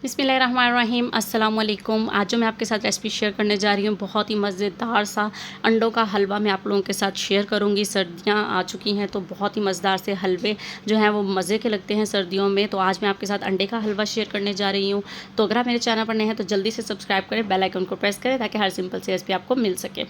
बिस्मिल्लाहिर्रहमानिर्रहीम अस्सलाम वालेकुम। आज जो मैं आपके साथ रेसिपी शेयर करने जा रही हूँ, बहुत ही मज़ेदार सा अंडों का हलवा मैं आप लोगों के साथ शेयर करूँगी। सर्दियाँ आ चुकी हैं तो बहुत ही मज़ेदार से हलवे जो हैं वो मज़े के लगते हैं सर्दियों में। तो आज मैं आपके साथ अंडे का हलवा शेयर करने जा रही हूँ। तो अगर आप मेरे चैनल पर नए हैं तो जल्दी से सब्सक्राइब करें, बेल आइकन को प्रेस करें ताकि हर सिंपल सी रेसिपी आपको मिल सके।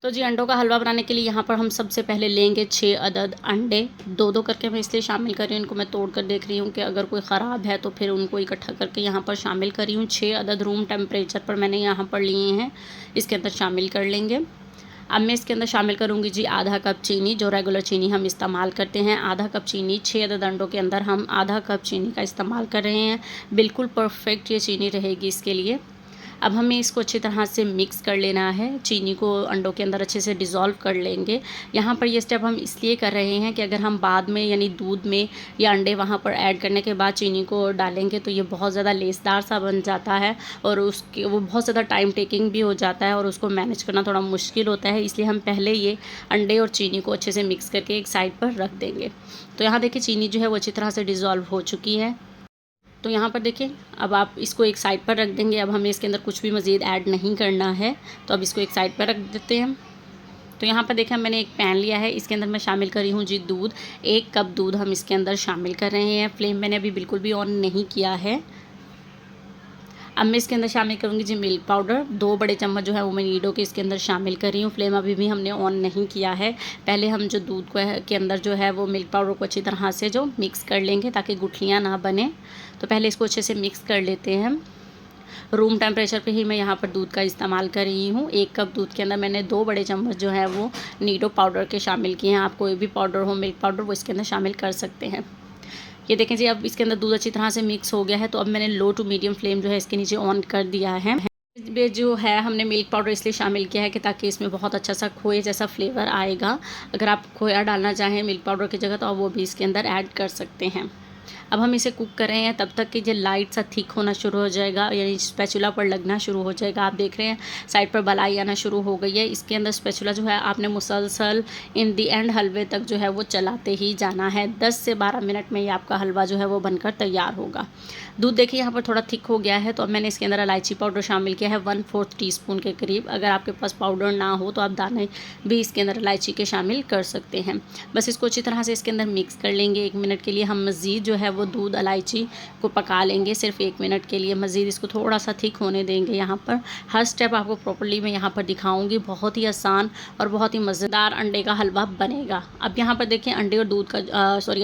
तो जी अंडों का हलवा बनाने के लिए यहाँ पर हम सबसे पहले लेंगे 6 अदद अंडे। दो दो करके मैं इसलिए शामिल कर रही हूँ, इनको मैं तोड़ कर देख रही हूँ कि अगर कोई ख़राब है तो फिर उनको इकट्ठा करके यहाँ पर शामिल कर रही हूँ। 6 अदद रूम टेम्परेचर पर मैंने यहाँ पर लिए हैं, इसके अंदर शामिल कर लेंगे। अब मैं इसके अंदर शामिल करूँगी जी आधा कप चीनी, जो रेगुलर चीनी हम इस्तेमाल करते हैं। आधा कप चीनी, 6 अदद अंडों के अंदर हम आधा कप चीनी का इस्तेमाल कर रहे हैं। बिल्कुल परफेक्ट ये चीनी रहेगी इसके लिए। अब हमें इसको अच्छी तरह से मिक्स कर लेना है, चीनी को अंडों के अंदर अच्छे से डिज़ोल्व कर लेंगे। यहाँ पर ये स्टेप हम इसलिए कर रहे हैं कि अगर हम बाद में यानी दूध में या अंडे वहाँ पर ऐड करने के बाद चीनी को डालेंगे तो ये बहुत ज़्यादा लेसदार सा बन जाता है और उसके वो बहुत ज़्यादा टाइम टेकिंग भी हो जाता है और उसको मैनेज करना थोड़ा मुश्किल होता है। इसलिए हम पहले ये अंडे और चीनी को अच्छे से मिक्स करके एक साइड पर रख देंगे। तो यहाँ देखिए चीनी जो है वो अच्छी तरह से डिज़ोल्व हो चुकी है। तो यहाँ पर देखिए अब आप इसको एक साइड पर रख देंगे। अब हमें इसके अंदर कुछ भी मज़ीद ऐड नहीं करना है, तो अब इसको एक साइड पर रख देते हैं। तो यहाँ पर देखिए मैंने एक पैन लिया है, इसके अंदर मैं शामिल कर रही हूँ जी दूध। 1 कप दूध हम इसके अंदर शामिल कर रहे हैं। फ्लेम मैंने अभी बिल्कुल भी ऑन नहीं किया है। अब मैं इसके अंदर शामिल करूँगी जी मिल्क पाउडर। 2 बड़े चम्मच जो है वो मैं नीडो के इसके अंदर शामिल कर रही हूँ। फ्लेम अभी भी हमने ऑन नहीं किया है। पहले हम जो दूध को के अंदर जो है वो मिल्क पाउडर को अच्छी तरह से जो मिक्स कर लेंगे ताकि गुठलियाँ ना बने। तो पहले इसको अच्छे से मिक्स कर लेते हैं। रूम टेम्परेचर पे ही मैं यहाँ पर दूध का इस्तेमाल कर रही हूँ। 1 कप दूध के अंदर मैंने 2 बड़े चम्मच जो है वो नीडो पाउडर के शामिल किए हैं। आप कोई भी पाउडर हो, मिल्क पाउडर, वो इसके अंदर शामिल कर सकते हैं। ये देखें जी अब इसके अंदर दूध अच्छी तरह से मिक्स हो गया है। तो अब मैंने लो टू मीडियम फ्लेम जो है इसके नीचे ऑन कर दिया है। इसमें जो है हमने मिल्क पाउडर इसलिए शामिल किया है कि ताकि इसमें बहुत अच्छा सा खोए जैसा फ्लेवर आएगा। अगर आप खोया डालना चाहें मिल्क पाउडर की जगह तो आप वो भी इसके अंदर ऐड कर सकते हैं। अब हम इसे कुक कर रहे हैं तब तक कि ये लाइट सा थिक होना शुरू हो जाएगा, यानी स्पैचुला पर लगना शुरू हो जाएगा। आप देख रहे हैं साइड पर बलाई आना शुरू हो गई है। इसके अंदर स्पैचुला जो है आपने मुसलसल इन दी एंड हलवे तक जो है वो चलाते ही जाना है। 10 से 12 मिनट में ये आपका हलवा जो है वो बनकर तैयार होगा। दूध देखिए यहाँ पर थोड़ा थिक हो गया है। तो अब मैंने इसके अंदर इलायची पाउडर शामिल किया है 1/4 टीस्पून के करीब। अगर आपके पास पाउडर ना हो तो आप दाने भी इसके अंदर इलायची के शामिल कर सकते हैं। बस इसको अच्छी तरह से इसके अंदर मिक्स कर लेंगे। 1 मिनट के लिए हम मज़ीद जो है वो दूध इलायची को पका लेंगे, सिर्फ 1 मिनट के लिए। मज़ीद इसको थोड़ा सा थिक होने देंगे। यहाँ पर हर स्टेप आपको प्रॉपर्ली मैं यहाँ पर दिखाऊंगी। बहुत ही आसान और बहुत ही मज़ेदार अंडे का हलवा बनेगा। अब यहाँ पर देखिए अंडे और दूध का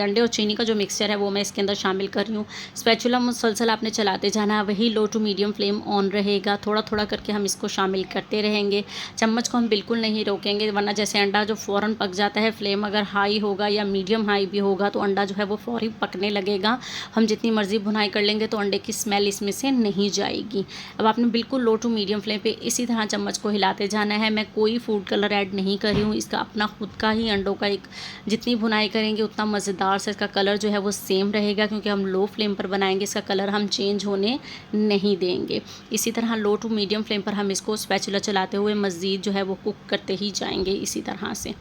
अंडे और चीनी का जो मिक्सचर है वो मैं इसके अंदर शामिल कर रही हूँ। स्पैचुला मुसलसल आपने चलाते जाना है, वही लो टू मीडियम फ्लेम ऑन रहेगा। थोड़ा थोड़ा करके हम इसको शामिल करते रहेंगे। चम्मच को हम बिल्कुल नहीं रोकेंगे, वरना जैसे अंडा जो फ़ौरन पक जाता है, फ्लेम अगर हाई होगा या मीडियम हाई भी होगा तो अंडा जो है वो फ़ौरी पकने लगेगा। हम जितनी मर्ज़ी भुनाई कर लेंगे तो अंडे की स्मेल इसमें से नहीं जाएगी। अब आपने बिल्कुल लो टू मीडियम फ्लेम पे इसी तरह चम्मच को हिलाते जाना है। मैं कोई फूड कलर ऐड नहीं कर रही हूँ, इसका अपना खुद का ही अंडों का एक, जितनी भुनाई करेंगे उतना मज़ेदार से इसका कलर जो है वो सेम रहेगा, क्योंकि हम लो फ्लेम पर बनाएंगे। इसका कलर हम चेंज होने नहीं देंगे। इसी तरह लो टू मीडियम फ्लेम पर हम इसको स्पैचुला चलाते हुए मज़ीद जो है वो कुक करते ही जाएंगे इसी तरह से।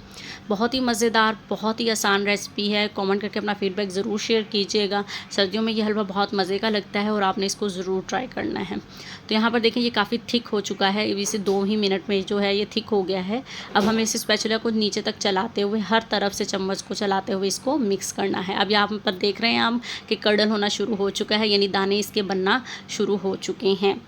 बहुत ही मज़ेदार, बहुत ही आसान रेसिपी है। कमेंट करके अपना फीडबैक ज़रूर शेयर कीजिएगा। सर्दियों में ये हलवा बहुत मज़े का लगता है और आपने इसको ज़रूर ट्राई करना है। तो यहाँ पर देखिए ये काफ़ी थिक हो चुका है, इसे 2 ही मिनट में जो है ये थिक हो गया है। अब हमें इस स्पैचुला को नीचे तक चलाते हुए, हर तरफ से चम्मच को चलाते हुए इसको मिक्स करना है। अब यहाँ पर देख रहे हैं हम कि कर्डल होना शुरू हो चुका है, यानी दाने इसके बनना शुरू हो चुके हैं।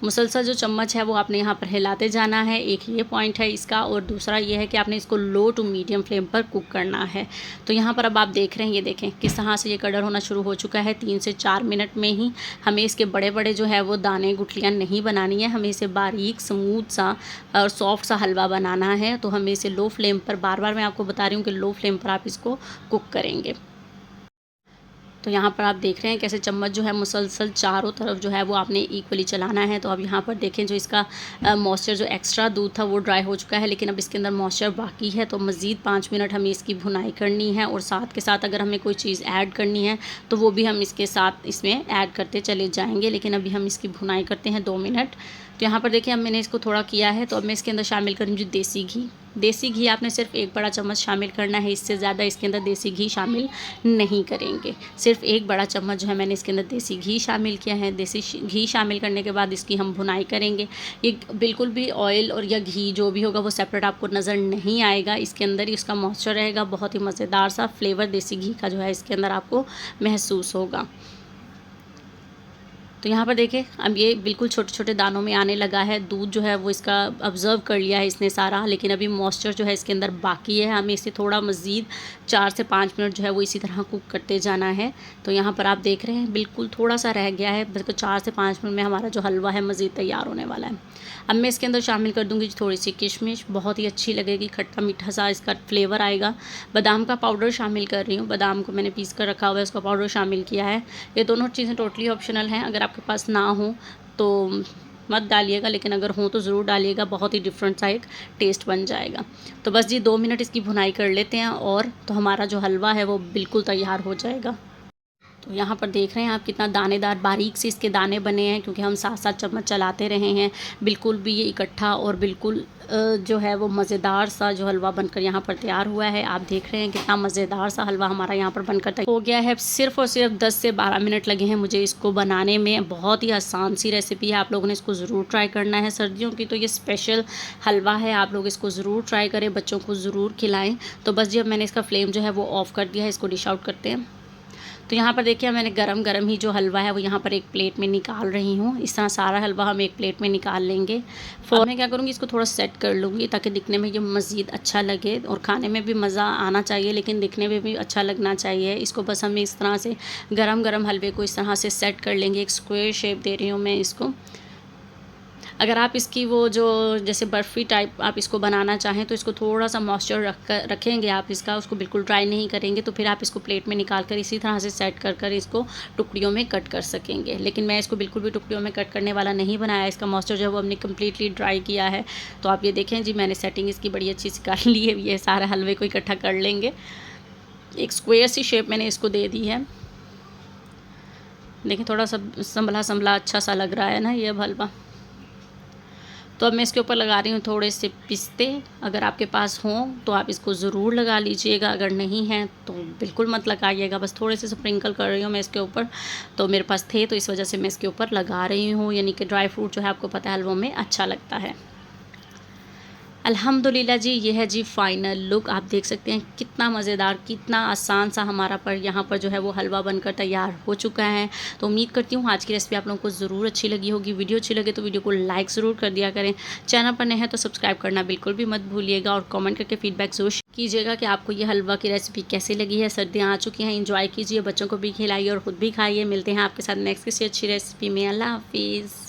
मुसलसल जो चम्मच है वो आपने यहाँ पर हिलाते जाना है। एक ये पॉइंट है इसका, और दूसरा ये है कि आपने इसको लो टू मीडियम फ्लेम पर कुक करना है। तो यहाँ पर अब आप देख रहे हैं, ये देखें किस तरह से ये कलर होना शुरू हो चुका है। 3 से 4 मिनट में ही हमें इसके बड़े बड़े जो है वो दाने गुठलियाँ नहीं बनानी है, हमें इसे बारीक स्मूथ सा और सॉफ्ट सा हलवा बनाना है। तो हमें इसे लो फ्लेम पर, बार बार मैं आपको बता रही हूँ कि लो फ्लेम पर आप इसको कुक करेंगे। तो यहाँ पर आप देख रहे हैं कैसे चम्मच जो है मुसलसल चारों तरफ जो है वो आपने इक्वली चलाना है। तो अब यहाँ पर देखें जो इसका मॉइस्चर जो एक्स्ट्रा दूध था वो ड्राई हो चुका है, लेकिन अब इसके अंदर मॉइस्चर बाकी है। तो मज़ीद 5 मिनट हमें इसकी भुनाई करनी है, और साथ के साथ अगर हमें कोई चीज़ ऐड करनी है तो वो भी हम इसके साथ इसमें ऐड करते चले जाएँगे। लेकिन अभी हम इसकी भुनाई करते हैं 2 मिनट। तो यहाँ पर देखिए अब मैंने इसको थोड़ा किया है, तो अब मैं इसके अंदर शामिल करूँगी देसी घी। देसी घी आपने सिर्फ 1 बड़ा चम्मच शामिल करना है, इससे ज़्यादा इसके अंदर देसी घी शामिल नहीं करेंगे। सिर्फ 1 बड़ा चम्मच जो है मैंने इसके अंदर देसी घी शामिल किया है। देसी घी शामिल करने के बाद इसकी हम भुनाई करेंगे। ये बिल्कुल भी ऑयल और या घी जो भी होगा वो सेपरेट आपको नज़र नहीं आएगा, इसके अंदर ही इसका मॉइस्चर रहेगा। बहुत ही मज़ेदार सा फ्लेवर देसी घी का जो है इसके अंदर आपको महसूस होगा। तो यहाँ पर देखिए अब ये बिल्कुल छोटे छोटे दानों में आने लगा है। दूध जो है वो इसका ऑब्ज़र्व कर लिया है इसने सारा, लेकिन अभी मॉइस्चर जो है इसके अंदर बाकी है। हमें इसे थोड़ा मज़ीद 4 से 5 मिनट जो है वो इसी तरह कुक करते जाना है। तो यहाँ पर आप देख रहे हैं बिल्कुल थोड़ा सा रह गया है, बल्कि 4 से 5 मिनट में हमारा जो हलवा है मज़ीद तैयार होने वाला है। अब मैं इसके अंदर शामिल कर दूँगी थोड़ी सी किशमिश, बहुत ही अच्छी लगेगी, खट्टा मीठा सा इसका फ्लेवर आएगा। बादाम का पाउडर शामिल कर रही हूँ, बादाम को मैंने पीस कर रखा हुआ है, उसका पाउडर शामिल किया है। ये दोनों चीज़ें टोटली ऑप्शनल हैं, अगर आपके पास ना हो तो मत डालिएगा, लेकिन अगर हो तो ज़रूर डालिएगा, बहुत ही डिफरेंट सा एक टेस्ट बन जाएगा। तो बस जी 2 मिनट इसकी भुनाई कर लेते हैं और तो हमारा जो हलवा है वो बिल्कुल तैयार हो जाएगा। तो यहाँ पर देख रहे हैं आप कितना दानेदार बारीक से इसके दाने बने हैं, क्योंकि हम साथ साथ चम्मच चलाते रहे हैं। बिल्कुल भी ये इकट्ठा और बिल्कुल जो है वो मज़ेदार सा जो हलवा बनकर यहाँ पर तैयार हुआ है। आप देख रहे हैं कितना मज़ेदार सा हलवा हमारा यहाँ पर बनकर तैयार हो गया है। सिर्फ़ और सिर्फ 10 से 12 मिनट लगे हैं मुझे इसको बनाने में। बहुत ही आसान सी रेसिपी है, आप लोगों ने इसको ज़रूर ट्राई करना है। सर्दियों की तो ये स्पेशल हलवा है, आप लोग इसको ज़रूर ट्राई करें, बच्चों को ज़रूर खिलाएँ। तो बस जब मैंने इसका फ्लेम जो है वो ऑफ़ कर दिया है, इसको डिश आउट करते हैं। तो यहाँ पर देखिए मैंने गरम ही जो हलवा है वो यहाँ पर एक प्लेट में निकाल रही हूँ। इस तरह सारा हलवा हम एक प्लेट में निकाल लेंगे। फिर मैं क्या करूँगी, इसको थोड़ा सेट कर लूँगी ताकि दिखने में ये मज़ीद अच्छा लगे और खाने में भी मज़ा आना चाहिए, लेकिन दिखने में भी अच्छा लगना चाहिए। इसको बस हमें इस तरह से गरम हलवे को इस तरह से सेट कर लेंगे। एक स्क्वायर शेप दे रही हूँ मैं इसको। अगर आप इसकी वो जो जैसे बर्फ़ी टाइप आप इसको बनाना चाहें तो इसको थोड़ा सा मॉइस्चर रखेंगे आप इसका, उसको बिल्कुल ड्राई नहीं करेंगे, तो फिर आप इसको प्लेट में निकाल कर इसी तरह से सेट कर इसको टुकड़ियों में कट कर सकेंगे। लेकिन मैं इसको बिल्कुल भी टुकड़ियों में कट करने वाला नहीं बनाया, इसका मॉइस्चर जो है वो हमने कम्प्लीटली ड्राई किया है। तो आप ये देखें जी, मैंने सेटिंग इसकी बड़ी अच्छी सी कर ली है। ये सारे हलवे को इकट्ठा कर लेंगे, एक स्क्वायर सी शेप मैंने इसको दे दी है। देखिए थोड़ा सा संभला अच्छा सा लग रहा है ना ये हलवा। तो अब मैं इसके ऊपर लगा रही हूँ थोड़े से पिस्ते। अगर आपके पास हों तो आप इसको ज़रूर लगा लीजिएगा, अगर नहीं है तो बिल्कुल मत लगाइएगा। बस थोड़े से स्प्रिंकल कर रही हूँ मैं इसके ऊपर, तो मेरे पास थे तो इस वजह से मैं इसके ऊपर लगा रही हूँ। यानी कि ड्राई फ्रूट जो है आपको पता है हलवों में अच्छा लगता है। अल्हम्दुलिल्लाह जी, ये है जी फ़ाइनल लुक। आप देख सकते हैं कितना मज़ेदार, कितना आसान सा हमारा पर यहाँ पर जो है वो हलवा बनकर तैयार हो चुका है। तो उम्मीद करती हूँ आज की रेसिपी आप लोगों को ज़रूर अच्छी लगी होगी। वीडियो अच्छी लगे तो वीडियो को लाइक ज़रूर कर दिया करें। चैनल पर नए हैं तो सब्सक्राइब करना बिल्कुल भी मत भूलिएगा और कमेंट करके फीडबैक ज़रूर कीजिएगा कि आपको ये हलवा की रेसिपी कैसी लगी है। सर्दियाँ आ चुकी हैं, इंजॉय कीजिए, बच्चों को भी खिलाइए और ख़ुद भी खाइए। मिलते हैं आपके साथ नेक्स्ट किसी अच्छी रेसिपी में। अल्लाह हाफिज़।